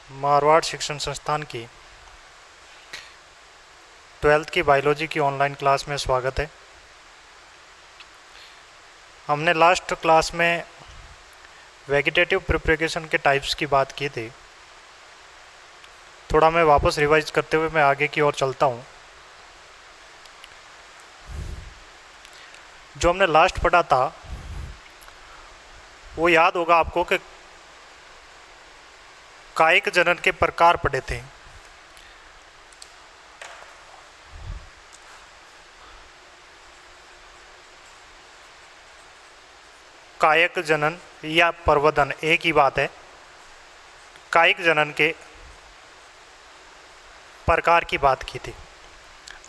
मारवाड़ शिक्षण संस्थान की 12th की बायोलॉजी की ऑनलाइन क्लास में स्वागत है। हमने लास्ट क्लास में वेजिटेटिव प्रिपरेशन के टाइप्स की बात की थी। थोड़ा मैं वापस रिवाइज करते हुए मैं आगे की ओर चलता हूँ। जो हमने लास्ट पढ़ा था वो याद होगा आपको कि कायिक जनन के प्रकार पढ़े थे। कायिक जनन या प्रवर्धन एक ही बात है। कायिक जनन के प्रकार की बात की थी।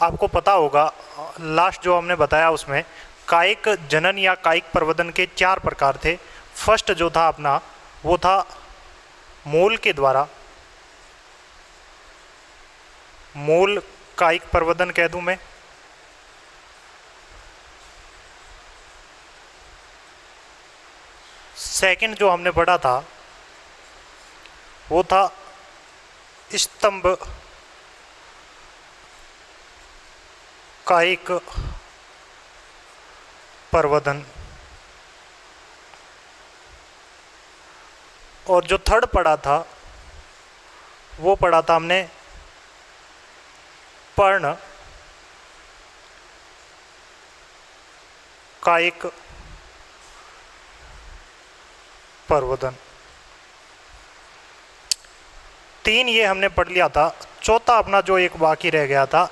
आपको पता होगा लास्ट जो हमने बताया उसमें कायिक जनन या कायिक प्रवर्धन के 4 प्रकार थे। फर्स्ट जो था अपना वो था मूल के द्वारा, मूल कायिक प्रवर्धन कह दूं मैं। सेकंड जो हमने पढ़ा था वो था स्तंभ कायिक प्रवर्धन। और जो थर्ड पढ़ा था वो पढ़ा था हमने पर्ण कायिक प्रवर्धन। 3 ये हमने पढ़ लिया था। चौथा अपना जो एक बाकी रह गया था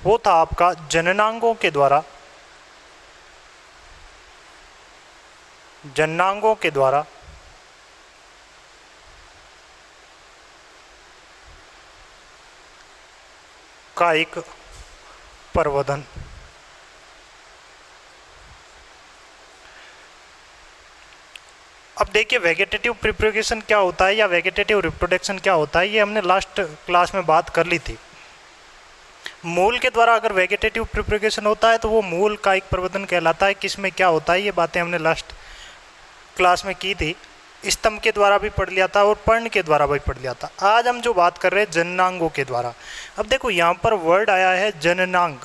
वो था आपका जननांगों के द्वारा, जननांगों के द्वारा कायिक प्रवर्धन। अब देखिए वेजिटेटिव प्रिपरेशन क्या होता है या वेजिटेटिव रिप्रोडक्शन क्या होता है, ये हमने लास्ट क्लास में बात कर ली थी। मूल के द्वारा अगर वेजिटेटिव प्रिपरेशन होता है तो वो मूल कायिक प्रवर्धन कहलाता है। किसमें क्या होता है ये बातें हमने लास्ट क्लास में की थी। स्तंभ के द्वारा भी पढ़ लिया था और पर्ण के द्वारा भी पढ़ लिया था। आज हम जो बात कर रहे हैं जननांगों के द्वारा। अब देखो यहाँ पर वर्ड आया है जननांग,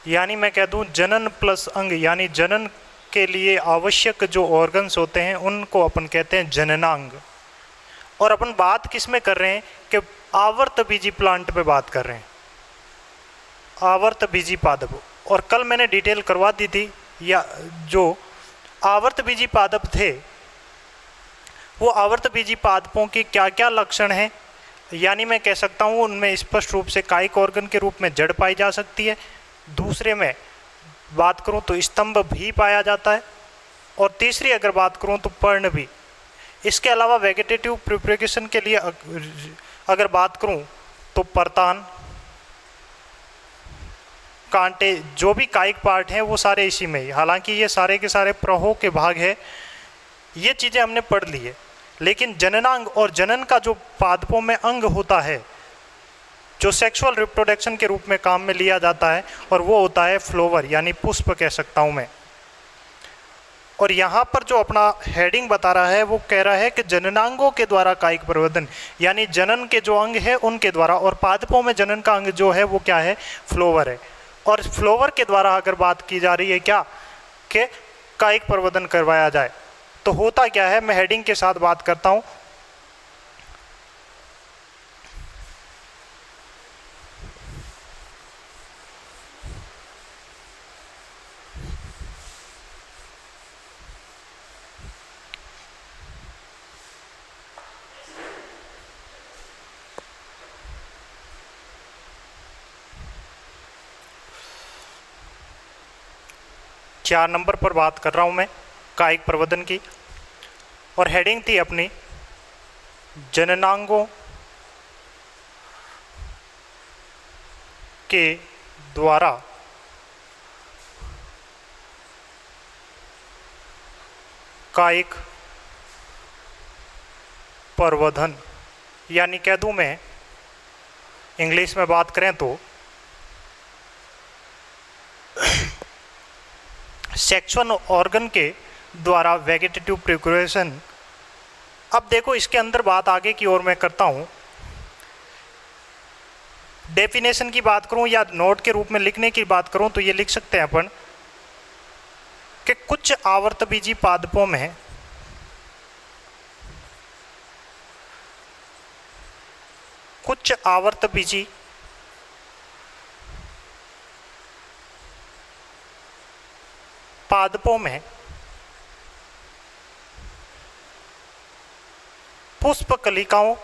यानी मैं कह दूँ जनन प्लस अंग, यानी जनन के लिए आवश्यक जो ऑर्गन्स होते हैं उनको अपन कहते हैं जननांग। और अपन बात किस में कर रहे हैं कि आवर्त बीजी प्लांट पे बात कर रहे हैं, आवर्त बीजी पादप। और कल मैंने डिटेल करवा दी थी, या जो आवर्त बीजी पादप थे वो आवर्त बीजी पादपों के क्या क्या लक्षण हैं, यानी मैं कह सकता हूँ उनमें स्पष्ट रूप से कायिक ऑर्गन के रूप में जड़ पाई जा सकती है। दूसरे में बात करूं तो स्तंभ भी पाया जाता है, और तीसरी अगर बात करूं तो पर्ण भी। इसके अलावा वेजिटेटिव प्रिपरेशन के लिए अगर बात करूं तो परतान, कांटे, जो भी कायिक पार्ट हैं वो सारे इसी में ही। हालांकि ये सारे के सारे प्रहो के भाग है, ये चीज़ें हमने पढ़ ली है। लेकिन जननांग और जनन का जो पादपों में अंग होता है जो सेक्सुअल रिप्रोडक्शन के रूप में काम में लिया जाता है, और वो होता है फ्लोवर, यानी पुष्प कह सकता हूँ मैं। और यहाँ पर जो अपना हेडिंग बता रहा है वो कह रहा है कि जननांगों के द्वारा कायिक प्रवर्धन, यानी जनन के जो अंग है उनके द्वारा, और पादपों में जनन का अंग जो है वो क्या है, फ्लोवर है। और फ्लोवर के द्वारा अगर बात की जा रही है क्या कि कायिक प्रवर्धन करवाया जाए, तो होता क्या है, मैं हेडिंग के साथ बात करता हूँ। चार नंबर पर बात कर रहा हूँ मैं कायिक प्रवर्धन की, और हेडिंग थी अपनी जननांगों के द्वारा कायिक प्रवर्धन। यानी कह दूं मैं इंग्लिश में बात करें तो सेक्सुअल ऑर्गन के द्वारा वेजिटेटिव प्रिपरेशन अब देखो इसके अंदर बात आगे की ओर मैं करता हूँ। डेफिनेशन की बात करूँ या नोट के रूप में लिखने की बात करूँ तो ये लिख सकते हैं अपन कि कुछ आवर्तबीजी पादपों में कुछ आवर्तबीजी पादपों में पुष्प कलिकाओं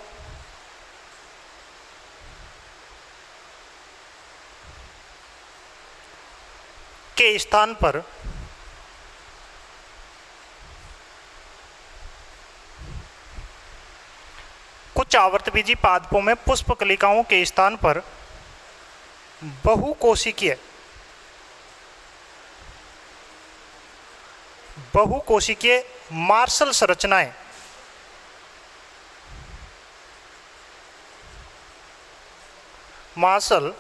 के स्थान पर कुछ आवर्तबीजी पादपों में पुष्प कलिकाओं के स्थान पर बहुकोशिकीय मार्शल संरचनाएं मार्शल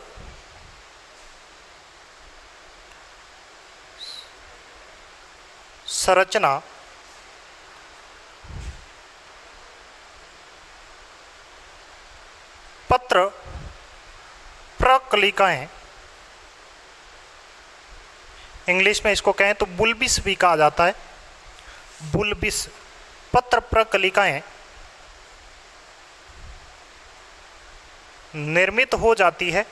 संरचना पत्र प्रकलिकाएं, इंग्लिश में इसको कहें तो बुल्बिस भी कहा जाता है, बुल्बिस पत्र प्रकलिकाएं निर्मित हो जाती है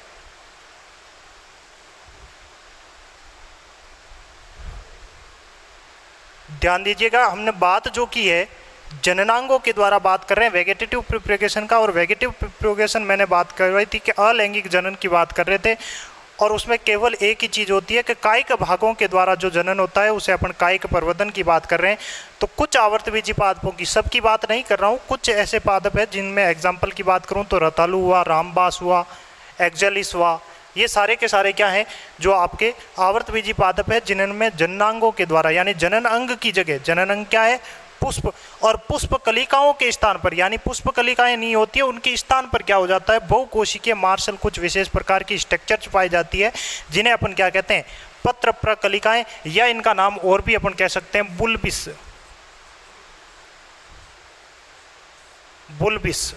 ध्यान दीजिएगा, हमने बात जो की है जननांगों के द्वारा बात कर रहे हैं वेगेटेटिव प्रोपेगेशन का, और वेगेटेटिव प्रोपेगेशन मैंने बात कर रही थी कि अलैंगिक जनन की बात कर रहे थे, और उसमें केवल एक ही चीज़ होती है कि कायिक भागों के द्वारा जो जनन होता है उसे अपन कायिक प्रवर्धन की बात कर रहे हैं। तो कुछ आवर्तबीजी पादपों की, सबकी बात नहीं कर रहा हूँ, कुछ ऐसे पादप है जिनमें एग्जाम्पल की बात करूँ तो रतालू हुआ, रामबास हुआ, एक्जेलिस हुआ, ये सारे के सारे क्या हैं जो आपके आवर्तबीजी पादप है जिनमें जननांगों के द्वारा, यानी जनन अंग की जगह, जनन अंग क्या है पुष्प, और पुष्प कलिकाओं के स्थान पर, यानी पुष्प कलिकाएं नहीं होती है उनके स्थान पर क्या हो जाता है बहुकोशिकीय मार्शल कुछ विशेष प्रकार की स्ट्रक्चर्स पाई जाती है जिन्हें अपन क्या कहते हैं पत्र प्रकलिकाएं, या इनका नाम और भी अपन कह सकते हैं बुल्बिस, बुल्बिस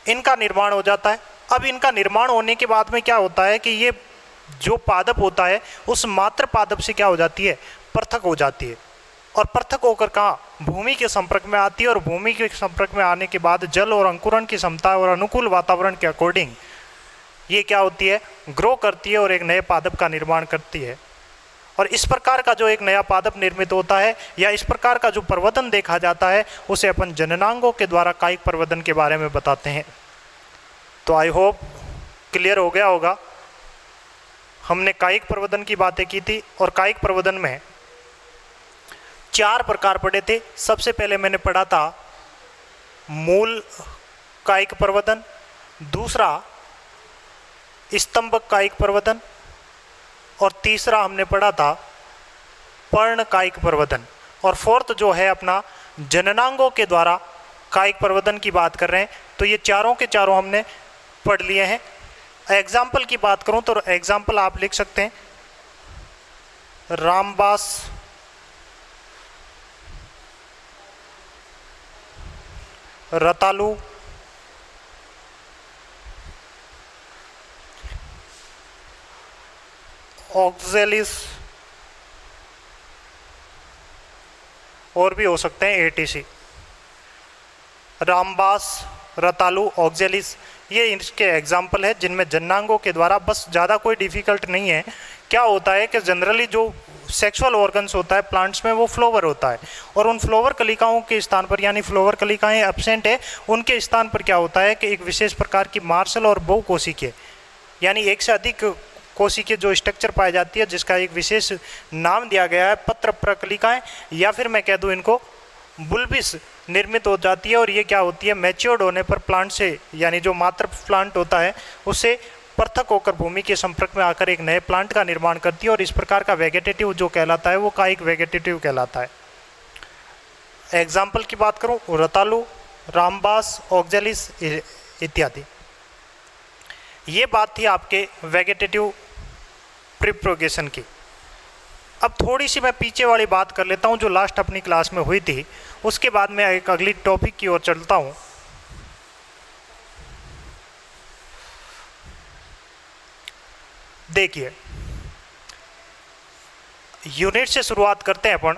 इनका निर्माण हो जाता है। अब इनका निर्माण होने के बाद में क्या होता है कि ये जो पादप होता है उस मात्र पादप से क्या हो जाती है पृथक हो जाती है, और पृथक होकर कहाँ भूमि के संपर्क में आती है, और भूमि के संपर्क में आने के बाद जल और अंकुरण की क्षमता और अनुकूल वातावरण के अकॉर्डिंग ये क्या होती है ग्रो करती है और एक नए पादप का निर्माण करती है। और इस प्रकार का जो एक नया पादप निर्मित होता है या इस प्रकार का जो प्रवर्धन देखा जाता है उसे अपन जननांगों के द्वारा कायिक प्रवर्धन के बारे में बताते हैं। तो आई होप क्लियर हो गया होगा। हमने कायिक प्रवर्धन की बातें की थी, और कायिक प्रवर्धन में 4 प्रकार पढ़े थे। सबसे पहले मैंने पढ़ा था मूल कायिक प्रवर्धन, दूसरा स्तंभक कायिक प्रवर्धन, और तीसरा हमने पढ़ा था पर्ण कायिक प्रवर्धन, और फोर्थ जो है अपना जननांगों के द्वारा कायिक प्रवर्धन की बात कर रहे हैं। तो ये चारों के चारों हमने पढ़ लिए हैं। एग्जाम्पल की बात करूं तो एग्जाम्पल आप लिख सकते हैं रामबास, रतालू, ऑक्जेलिस, और भी हो सकते हैं एटीसी। रामबास, रतालू, ऑक्जेलिस ये इसके एग्जाम्पल है जिनमें जननांगों के द्वारा, बस ज़्यादा कोई डिफ़िकल्ट नहीं है। क्या होता है कि जनरली जो सेक्सुअल ऑर्गन्स होता है प्लांट्स में वो फ्लोवर होता है, और उन फ्लोवर कलिकाओं के स्थान पर, यानी फ्लोवर कलिकाएं एब्सेंट है, उनके स्थान पर क्या होता है कि एक विशेष प्रकार की मार्शल और बहुकोशिकीय, यानी एक से अधिक कोशिकीय जो स्ट्रक्चर पाई जाती है जिसका एक विशेष नाम दिया गया है पत्र प्रकलिकाएं, या फिर मैं कह दूँ इनको बुल्बिस निर्मित हो जाती है। और ये क्या होती है मैच्योर्ड होने पर प्लांट से, यानी जो मात्र प्लांट होता है उससे पृथक होकर भूमि के संपर्क में आकर एक नए प्लांट का निर्माण करती है, और इस प्रकार का वेगेटेटिव जो कहलाता है वो कायिक वेगेटेटिव कहलाता है। एग्जाम्पल की बात करूं रतालू, रामबास, ऑक्जेलिस इत्यादि। ये बात थी आपके वेगेटेटिव प्रीप्रोगेशन की। अब थोड़ी सी मैं पीछे वाली बात कर लेता हूँ जो लास्ट अपनी क्लास में हुई थी, उसके बाद मैं एक अगली टॉपिक की ओर चलता हूँ। देखिए, यूनिट से शुरुआत करते हैं अपन,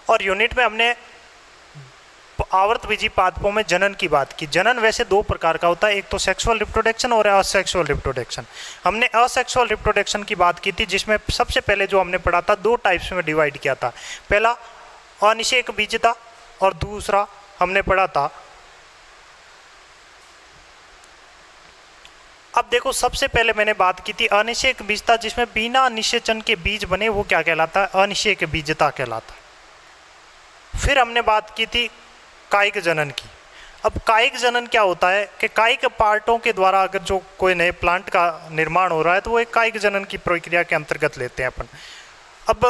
और यूनिट में हमने आवर्तबीजी पादपों में जनन की बात की। जनन वैसे दो प्रकार का होता है, एक तो सेक्सुअल रिप्रोडक्शन और असेक्सुअल रिप्रोडक्शन। हमने असेक्सुअल रिप्रोडक्शन की बात की थी, जिसमें सबसे पहले जो हमने पढ़ा था दो टाइप्स में डिवाइड किया था। पहला अनिषेक बीजता और दूसरा हमने पढ़ा था, अब देखो सबसे पहले मैंने बात की थी अनिषेक बीजता, जिसमें बिना निषेचन के बीज बने, वो क्या कहलाता है? अनिषेक बीजता कहलाता है। फिर हमने बात की थी कायिक जनन की। अब कायिक जनन क्या होता है कि कायिक पार्टों के द्वारा अगर जो कोई नए प्लांट का निर्माण हो रहा है तो वो एक कायिक जनन की प्रक्रिया के अंतर्गत लेते हैं अपन। अब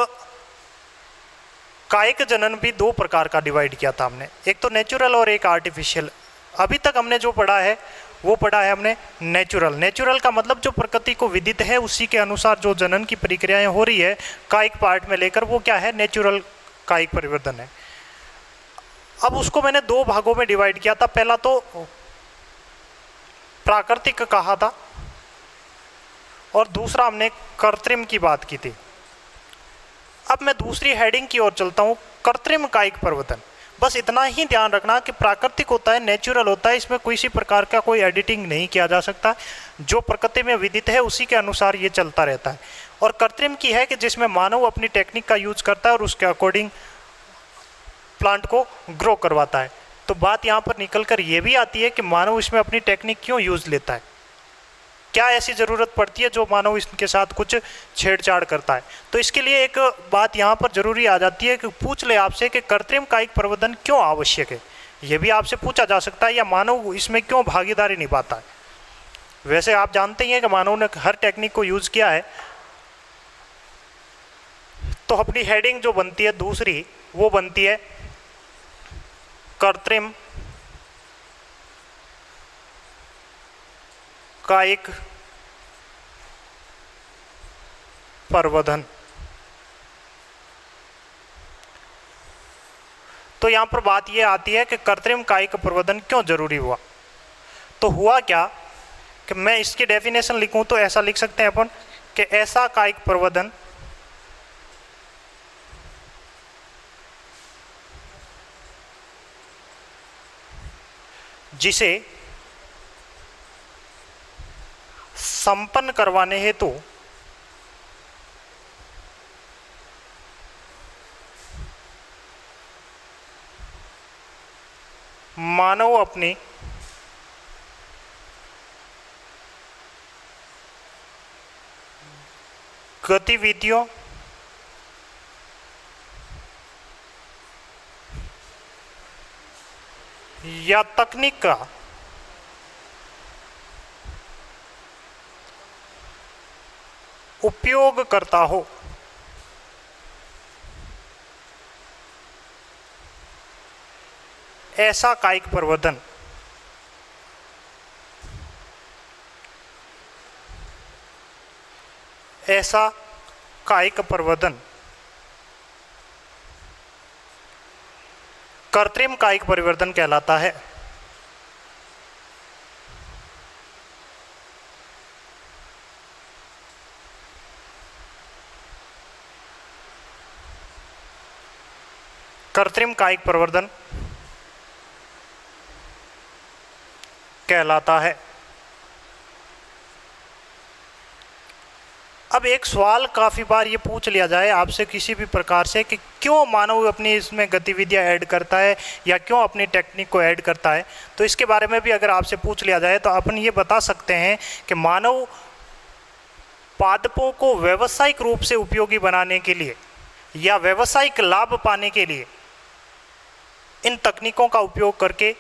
कायिक जनन भी दो प्रकार का डिवाइड किया था हमने, एक तो नेचुरल और एक आर्टिफिशियल। अभी तक हमने जो पढ़ा है वो पढ़ा है हमने नेचुरल। नेचुरल का मतलब जो प्रकृति को विदित है उसी के अनुसार जो जनन की प्रक्रियाएं हो रही है कायिक पार्ट में लेकर, वो क्या है? नेचुरल कायिक परिवर्तन है। अब उसको मैंने दो भागों में डिवाइड किया था। पहला तो प्राकृतिक कहा था और दूसरा हमने कृत्रिम की बात की थी। अब मैं दूसरी हेडिंग की ओर चलता हूं, कृत्रिम कायिक परिवर्तन। बस इतना ही ध्यान रखना कि प्राकृतिक होता है, नेचुरल होता है, इसमें किसी प्रकार का कोई एडिटिंग नहीं किया जा सकता, जो प्रकृति में विदित है उसी के अनुसार ये चलता रहता है। और कृत्रिम की है कि जिसमें मानव अपनी टेक्निक का यूज करता है और उसके अकॉर्डिंग प्लांट को ग्रो करवाता है। तो बात यहाँ पर निकल कर ये भी आती है कि मानव इसमें अपनी टेक्निक क्यों यूज लेता है, क्या ऐसी ज़रूरत पड़ती है जो मानव इसके साथ कुछ छेड़छाड़ करता है। तो इसके लिए एक बात यहाँ पर जरूरी आ जाती है कि पूछ ले आपसे कि कृत्रिम कायिक प्रवर्धन क्यों आवश्यक है, ये भी आपसे पूछा जा सकता है, या मानव इसमें क्यों भागीदारी निभाता है। वैसे आप जानते ही हैं कि मानव ने हर टेक्निक को यूज किया है। तो अपनी हेडिंग जो बनती है दूसरी, वो बनती है कृत्रिम कायिक प्रवर्धन। तो यहां पर बात यह आती है कि कृत्रिम कायिक प्रवर्धन क्यों जरूरी हुआ। तो हुआ क्या कि मैं इसकी डेफिनेशन लिखूं तो ऐसा लिख सकते हैं अपन कि ऐसा कायिक प्रवर्धन जिसे संपन्न करवाने हेतु मानव अपनी गतिविधियों या तकनीक का उपयोग करता हो, ऐसा कायिक प्रवर्धन ऐसा कायिक प्रवर्धन कृत्रिम कायिक परिवर्तन कहलाता है। कृत्रिम कायिक प्रवर्धन कहलाता है। अब एक सवाल काफ़ी बार ये पूछ लिया जाए आपसे किसी भी प्रकार से कि क्यों मानव अपनी इसमें गतिविधियां ऐड करता है या क्यों अपनी टेक्निक को ऐड करता है। तो इसके बारे में भी अगर आपसे पूछ लिया जाए तो अपन ये बता सकते हैं कि मानव पादपों को व्यावसायिक रूप से उपयोगी बनाने के लिए या व्यावसायिक लाभ पाने के लिए इन तकनीकों का उपयोग करके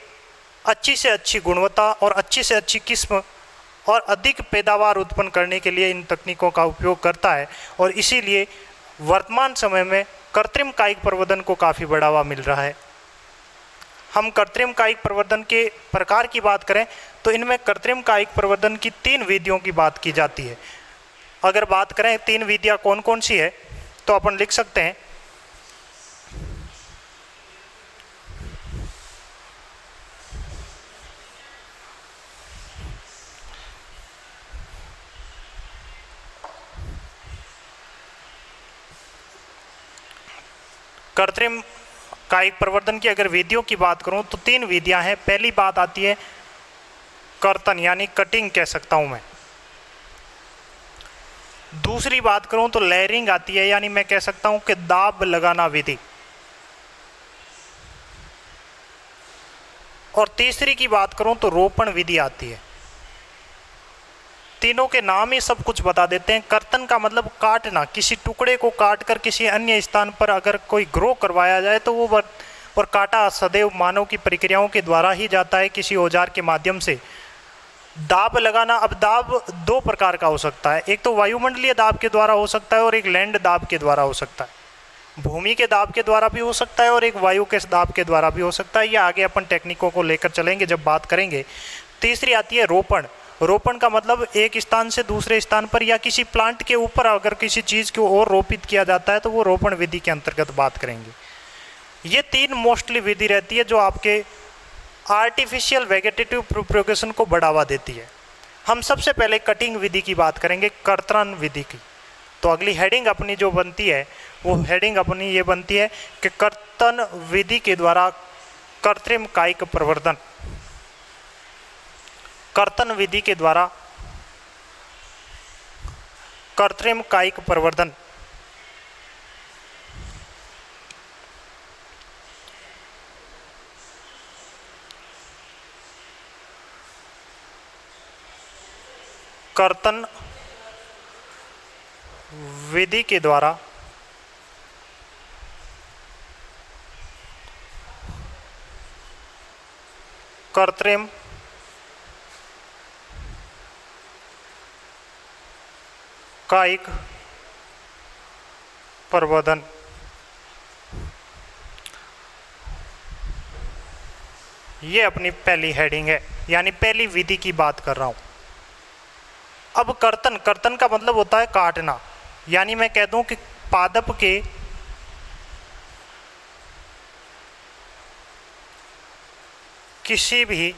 अच्छी से अच्छी गुणवत्ता और अच्छी से अच्छी किस्म और अधिक पैदावार उत्पन्न करने के लिए इन तकनीकों का उपयोग करता है। और इसीलिए वर्तमान समय में कृत्रिम कायिक प्रवर्धन को काफ़ी बढ़ावा मिल रहा है। हम कृत्रिम कायिक प्रवर्धन के प्रकार की बात करें तो इनमें कृत्रिम कायिक प्रवर्धन की 3 विधियों की बात की जाती है। अगर बात करें 3 विधियाँ कौन कौन सी है, तो अपन लिख सकते हैं कृत्रिम कायिक प्रवर्धन की अगर विधियों की बात करूं तो 3 विधियां हैं। पहली बात आती है कर्तन यानी कटिंग कह सकता हूं मैं। दूसरी बात करूं तो लेयरिंग आती है यानी मैं कह सकता हूं कि दाब लगाना विधि। और तीसरी की बात करूं तो रोपण विधि आती है। तीनों के नाम ही सब कुछ बता देते हैं। कर्तन का मतलब काटना, किसी टुकड़े को काटकर किसी अन्य स्थान पर अगर कोई ग्रो करवाया जाए तो वो और काटा सदैव मानव की प्रक्रियाओं के द्वारा ही जाता है किसी औजार के माध्यम से। दाब लगाना, अब दाब 2 प्रकार का हो सकता है, एक तो वायुमंडलीय दाब के द्वारा हो सकता है और एक लैंड दाब के द्वारा हो सकता है। भूमि के दाब के द्वारा भी हो सकता है और एक वायु के दाब के द्वारा भी हो सकता है। ये आगे अपन टेक्निकों को लेकर चलेंगे जब बात करेंगे। तीसरी आती है रोपण। रोपण का मतलब एक स्थान से दूसरे स्थान पर या किसी प्लांट के ऊपर अगर किसी चीज़ को और रोपित किया जाता है तो वो रोपण विधि के अंतर्गत बात करेंगे। ये 3 मोस्टली विधि रहती है जो आपके आर्टिफिशियल वेगेटेटिव प्रोपगेशन को बढ़ावा देती है। हम सबसे पहले कटिंग विधि की बात करेंगे, कर्तन विधि की। तो अगली हेडिंग अपनी जो बनती है वो हेडिंग अपनी ये बनती है कि कर्तन विधि के द्वारा कृत्रिम कायिक प्रवर्धन। कर्तन विधि के द्वारा कृत्रिम कायिक प्रवर्धन। कर्तन विधि के द्वारा कृत्रिम कायिक प्रवर्धन। ये अपनी पहली हेडिंग है यानी पहली विधि की बात कर रहा हूं। अब कर्तन, कर्तन का मतलब होता है काटना, यानी मैं कह दूं कि पादप के किसी भी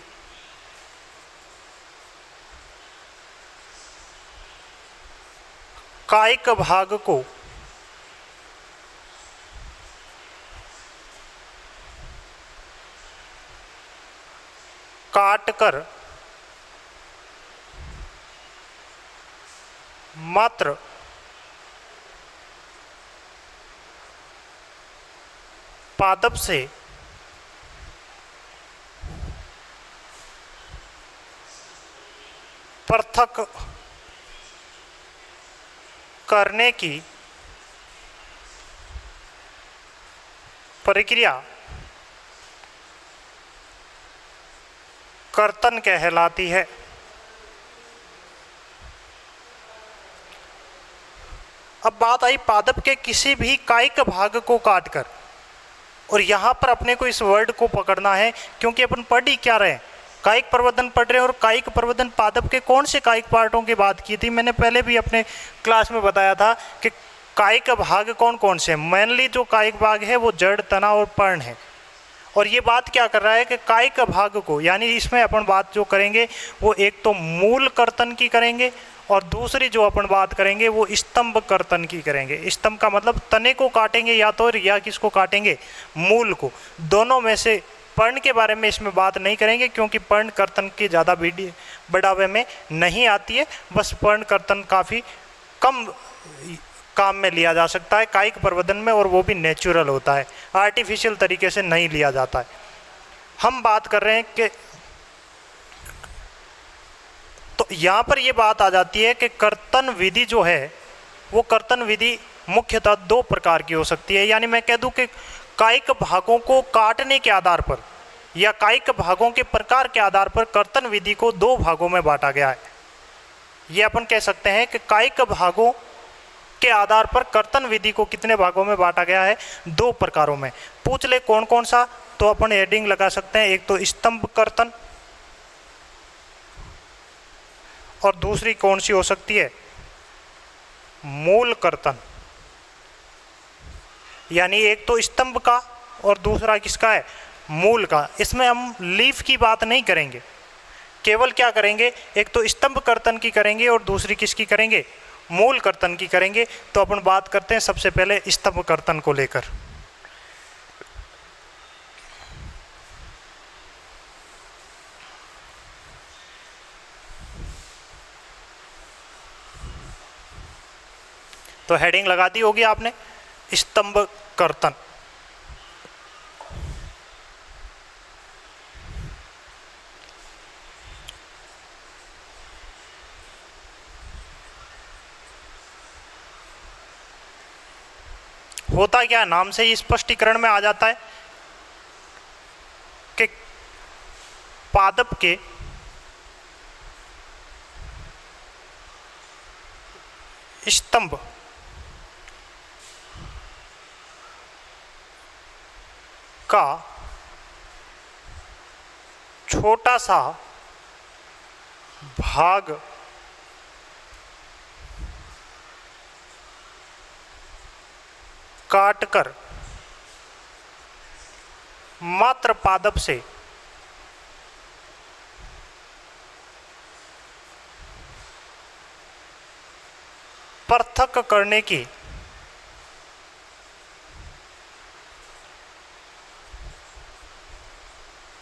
कायिक भाग को काटकर मात्र पादप से पृथक करने की प्रक्रिया कर्तन कहलाती है। अब बात आई पादप के किसी भी कायिक भाग को काटकर, और यहां पर अपने को इस वर्ड को पकड़ना है क्योंकि अपन पढ़ ही क्या रहे हैं, कायिक प्रवर्धन पढ़ रहे हैं। और कायिक प्रवर्धन पादप के कौन से कायिक पार्टों की बात की थी, मैंने पहले भी अपने क्लास में बताया था कि कायिक भाग कौन कौन से हैं। मेनली जो कायिक भाग है वो जड़, तना और पर्ण है। और ये बात क्या कर रहा है कि कायिक भाग को, यानी इसमें अपन बात जो करेंगे वो एक तो मूल कर्तन की करेंगे और दूसरी जो अपन बात करेंगे वो स्तंभ कर्तन की करेंगे। स्तंभ का मतलब तने को काटेंगे या तो, या किसको काटेंगे, मूल को। दोनों में से पर्ण के बारे में इसमें बात नहीं करेंगे क्योंकि पर्ण कर्तन की ज़्यादा बढ़ावे में नहीं आती है। बस पर्ण कर्तन काफ़ी कम काम में लिया जा सकता है कायिक प्रवर्धन में, और वो भी नेचुरल होता है, आर्टिफिशियल तरीके से नहीं लिया जाता है। हम बात कर रहे हैं कि तो यहाँ पर ये बात आ जाती है कि कर्तन विधि जो है वो कर्तन विधि मुख्यतः 2 प्रकार की हो सकती है। यानी मैं कह दूं कि कायिक भागों को काटने के आधार पर या कायिक भागों के प्रकार के आधार पर कर्तन विधि को 2 भागों में बांटा गया है। ये अपन कह सकते हैं कि कायिक भागों के आधार पर कर्तन विधि को कितने भागों में बांटा गया है, 2 प्रकारों में। पूछ ले कौन कौन सा, तो अपन हेडिंग लगा सकते हैं, एक तो स्तंभ कर्तन और दूसरी कौन सी हो सकती है, मूल कर्तन। यानी एक तो स्तंभ का और दूसरा किसका है, मूल का। इसमें हम लीफ की बात नहीं करेंगे, केवल क्या करेंगे, एक तो स्तंभ कर्तन की करेंगे और दूसरी किसकी करेंगे, मूल कर्तन की करेंगे। तो अपन बात करते हैं सबसे पहले स्तंभ कर्तन को लेकर। तो हेडिंग लगा दी होगी आपने, स्तंभ कर्तन। होता क्या, नाम से ही स्पष्टीकरण में आ जाता है कि पादप के स्तंभ का छोटा सा भाग काटकर मात्र पादप से पृथक करने की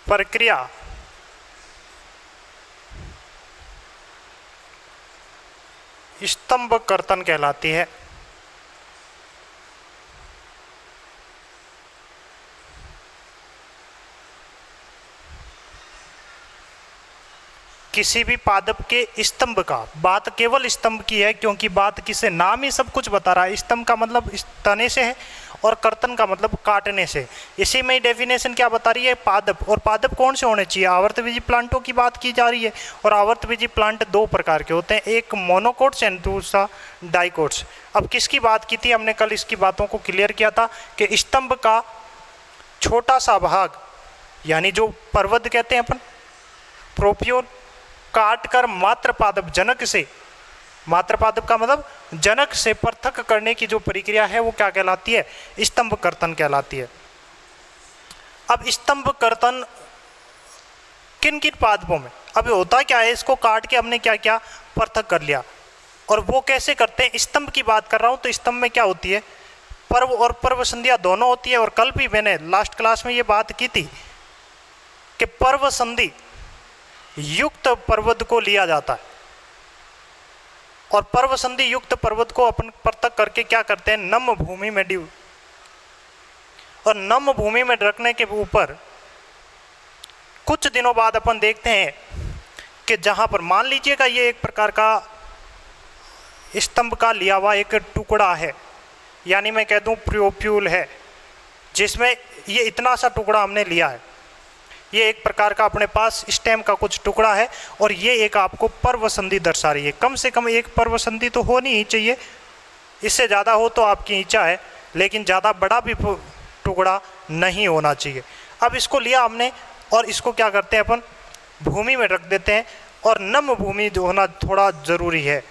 प्रक्रिया स्तंभ कर्तन कहलाती है। किसी भी पादप के स्तंभ का, बात केवल स्तंभ की है क्योंकि बात किसे, नाम ही सब कुछ बता रहा है। स्तंभ का मतलब तने से है और कर्तन का मतलब काटने से। इसी में ही डेफिनेशन क्या बता रही है, पादप। और पादप कौन से होने चाहिए, आवर्तबीजी प्लांटों की बात की जा रही है। और आवर्तबीजी प्लांट दो प्रकार के होते हैं, एक मोनोकोट्स एंड दूसरा डाइकोट्स। अब किसकी बात की थी हमने, कल इसकी बातों को क्लियर किया था कि स्तंभ का छोटा सा भाग, यानी जो पर्वत कहते हैं अपन, प्रोपियोल, काटकर मात्र पादप जनक से, मात्र पादप का मतलब जनक से पृथक करने की जो प्रक्रिया है वो क्या कहलाती है, स्तंभ कर्तन कहलाती है। अब स्तंभ कर्तन किन किन पादपों में, अब होता क्या है, इसको काट के हमने क्या किया, पृथक कर लिया। और वो कैसे करते हैं, स्तंभ की बात कर रहा हूं तो स्तंभ में क्या होती है, पर्व और पर्व संधियां दोनों होती है। और कल भी मैंने लास्ट क्लास में ये बात की थी कि पर्व संधि युक्त पर्वत को लिया जाता है और पर्व संधि युक्त पर्वत को अपन पृथक करके क्या करते हैं, नम भूमि में ड्यू, और नम भूमि में रखने के ऊपर कुछ दिनों बाद अपन देखते हैं कि जहां पर मान लीजिएगा ये एक प्रकार का स्तंभ का लिया हुआ एक टुकड़ा है, यानी मैं कह दूं प्रोप्यूल है, जिसमें ये इतना सा टुकड़ा हमने लिया है। ये एक प्रकार का अपने पास स्टेम का कुछ टुकड़ा है और ये एक आपको पर्व संधि दर्शा रही है। कम से कम एक पर्व संधि तो होनी ही चाहिए, इससे ज़्यादा हो तो आपकी इच्छा है, लेकिन ज़्यादा बड़ा भी टुकड़ा नहीं होना चाहिए। अब इसको लिया हमने और इसको क्या करते हैं अपन, भूमि में रख देते हैं। और नम भूमि होना थोड़ा ज़रूरी है,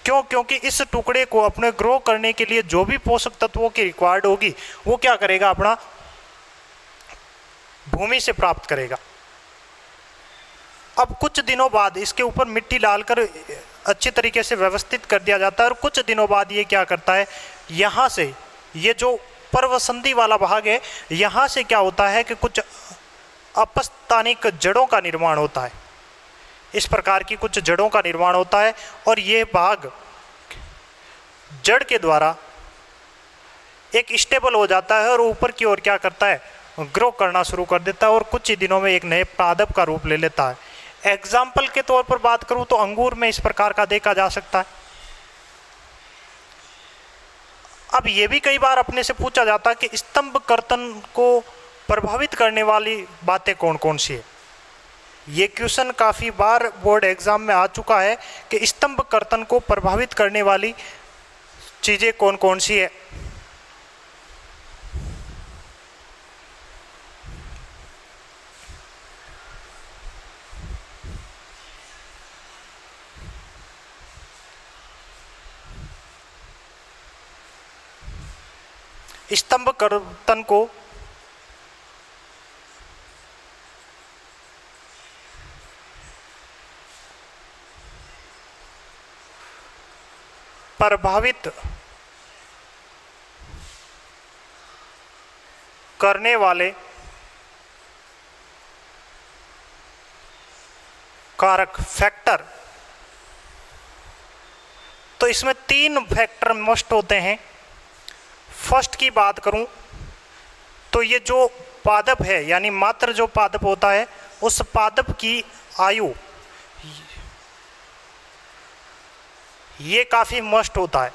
क्यों, क्योंकि इस टुकड़े को अपने ग्रो करने के लिए जो भी पोषक तत्वों की रिक्वायर्ड होगी वो क्या करेगा, अपना भूमि से प्राप्त करेगा। अब कुछ दिनों बाद इसके ऊपर मिट्टी डालकर अच्छी तरीके से व्यवस्थित कर दिया जाता है। और कुछ दिनों बाद ये क्या करता है, यहाँ से ये जो पर्वसंधि वाला भाग है, यहाँ से क्या होता है कि कुछ अपस्थानिक जड़ों का निर्माण होता है। इस प्रकार की कुछ जड़ों का निर्माण होता है और ये भाग जड़ के द्वारा एक स्टेबल हो जाता है और ऊपर की ओर क्या करता है, ग्रो करना शुरू कर देता है और कुछ ही दिनों में एक नए पादप का रूप ले लेता है। एग्जाम्पल के तौर पर बात करूं तो अंगूर में इस प्रकार का देखा जा सकता है। अब ये भी कई बार अपने से पूछा जाता है कि स्तंभ कर्तन को प्रभावित करने वाली बातें कौन कौन सी है। ये क्वेश्चन काफ़ी बार बोर्ड एग्जाम में आ चुका है कि स्तंभ कर्तन को प्रभावित करने वाली चीज़ें कौन कौन सी है। स्तंभ कर्तन को प्रभावित करने वाले कारक फैक्टर, तो इसमें 3 फैक्टर मस्ट होते हैं। फर्स्ट की बात करूं तो ये जो पादप है यानी मात्र जो पादप होता है उस पादप की आयु, ये काफ़ी मस्ट होता है।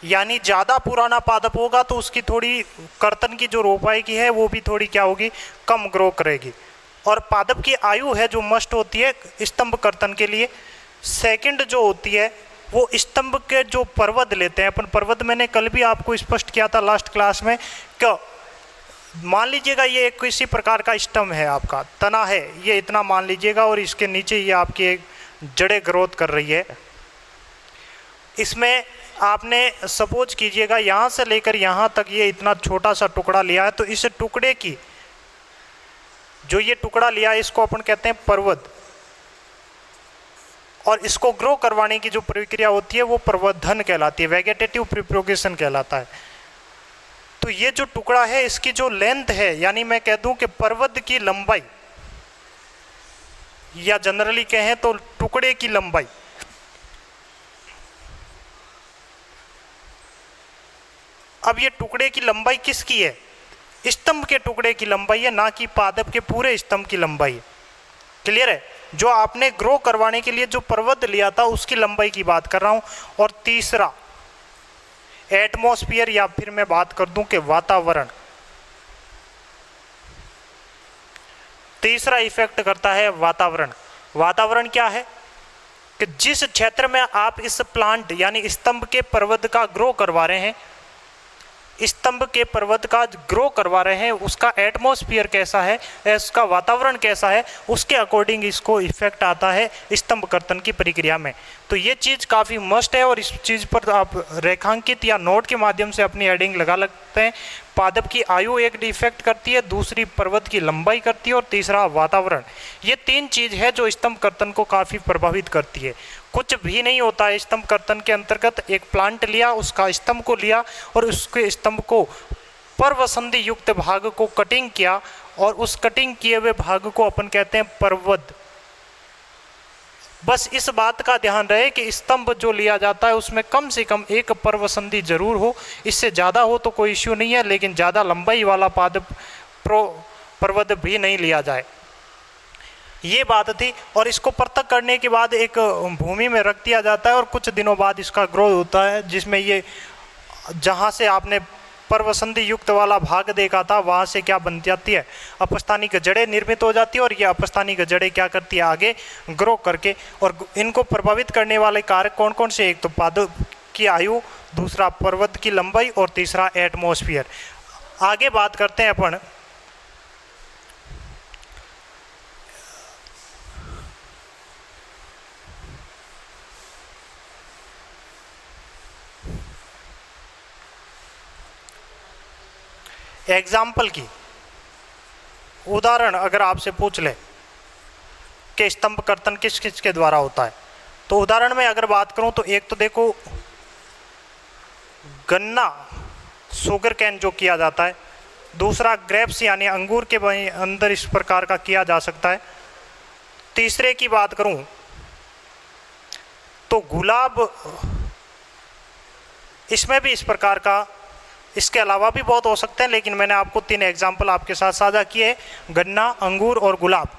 यानी ज़्यादा पुराना पादप होगा तो उसकी थोड़ी कर्तन की जो रोपाई की है वो भी थोड़ी क्या होगी, कम ग्रो करेगी। और पादप की आयु है जो मस्ट होती है स्तंभ कर्तन के लिए। सेकंड जो होती है वो स्तंभ के जो पर्वत लेते हैं अपन, पर्वत मैंने कल भी आपको स्पष्ट किया था लास्ट क्लास में, क्या मान लीजिएगा ये एक किसी प्रकार का स्तंभ है, आपका तना है ये इतना मान लीजिएगा, और इसके नीचे ये आपकी एक जड़ें ग्रोथ कर रही है। इसमें आपने सपोज कीजिएगा यहाँ से लेकर यहाँ तक ये इतना छोटा सा टुकड़ा लिया है, तो इस टुकड़े की जो ये टुकड़ा लिया है इसको अपन कहते हैं पर्वत, और इसको ग्रो करवाने की जो प्रक्रिया होती है वो प्रवर्धन कहलाती है, वेगेटेटिव प्रोपगेशन कहलाता है। तो ये जो टुकड़ा है इसकी जो लेंथ है, यानी मैं कह दूं कि पर्वत की लंबाई, या जनरली कहें तो टुकड़े की लंबाई, अब ये टुकड़े की लंबाई किसकी है, स्तंभ के टुकड़े की लंबाई है, ना कि पादप के पूरे स्तंभ की लंबाई है। क्लियर है? जो आपने ग्रो करवाने के लिए जो पर्वत लिया था उसकी लंबाई की बात कर रहा हूं। और तीसरा एटमॉस्फेयर, या फिर मैं बात कर दूं कि वातावरण, तीसरा इफेक्ट करता है वातावरण। वातावरण क्या है कि जिस क्षेत्र में आप इस प्लांट यानी स्तंभ के पर्वत का ग्रो करवा रहे हैं, स्तंभ के पर्वत का ग्रो करवा रहे हैं, उसका एटमॉस्फेयर कैसा है, उसका वातावरण कैसा है, उसके अकॉर्डिंग इसको इफेक्ट आता है स्तंभ कर्तन की प्रक्रिया में। तो ये चीज़ काफ़ी मस्ट है, और इस चीज़ पर आप रेखांकित या नोट के माध्यम से अपनी हेडिंग लगा लगते हैं। पादप की आयु एक डिफेक्ट करती है, दूसरी पर्वत की लंबाई करती है, और तीसरा वातावरण। ये 3 चीज़ है जो स्तंभ कर्तन को काफ़ी प्रभावित करती है। कुछ भी नहीं होता है स्तंभ कर्तन के अंतर्गत। एक प्लांट लिया, उसका स्तंभ को लिया और उसके स्तंभ को पर्वसंधि युक्त भाग को कटिंग किया, और उस कटिंग किए हुए भाग को अपन कहते हैं पर्वत। बस इस बात का ध्यान रहे कि स्तंभ जो लिया जाता है उसमें कम से कम एक पर्वसंधि जरूर हो, इससे ज़्यादा हो तो कोई इश्यू नहीं है, लेकिन ज़्यादा लंबाई वाला पादप पर्वत भी नहीं लिया जाए। ये बात थी। और इसको पृथक करने के बाद एक भूमि में रख दिया जाता है, और कुछ दिनों बाद इसका ग्रोथ होता है, जिसमें ये जहाँ से आपने पर्वसंधि युक्त वाला भाग देखा था वहाँ से क्या बन जाती है, अपस्थानिक जड़ें निर्मित हो जाती है। और ये अपस्थानिक जड़ें क्या करती है, आगे ग्रो करके। और इनको प्रभावित करने वाले कारक कौन कौन से, एक तो पादप की आयु, दूसरा पर्वत की लंबाई, और तीसरा एटमॉस्फेयर। आगे बात करते हैं अपन एग्जाम्पल की। उदाहरण अगर आपसे पूछ ले कि स्तंभ कर्तन किस किस के द्वारा होता है, तो उदाहरण में अगर बात करूं तो एक तो देखो गन्ना, शुगर कैन जो किया जाता है, दूसरा ग्रेप्स यानी अंगूर के अंदर इस प्रकार का किया जा सकता है। तीसरे की बात करूं तो गुलाब, इसमें भी इस प्रकार का, इसके अलावा भी बहुत हो सकते हैं, लेकिन मैंने आपको 3 एग्जाम्पल आपके साथ साझा किए, गन्ना, अंगूर और गुलाब।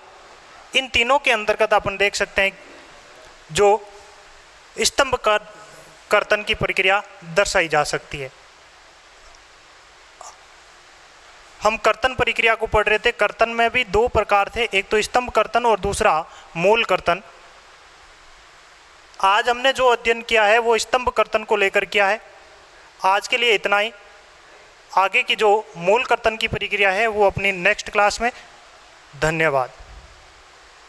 इन तीनों के अंतर्गत अपन देख सकते हैं जो स्तंभ कर्तन की प्रक्रिया दर्शाई जा सकती है। हम कर्तन प्रक्रिया को पढ़ रहे थे। कर्तन में भी 2 प्रकार थे, एक तो स्तंभ कर्तन और दूसरा मूल कर्तन। आज हमने जो अध्ययन किया है वो स्तंभ कर्तन को लेकर किया है। आज के लिए इतना ही। आगे की जो मूल कर्तन की प्रक्रिया है वो अपनी नेक्स्ट क्लास में। धन्यवाद।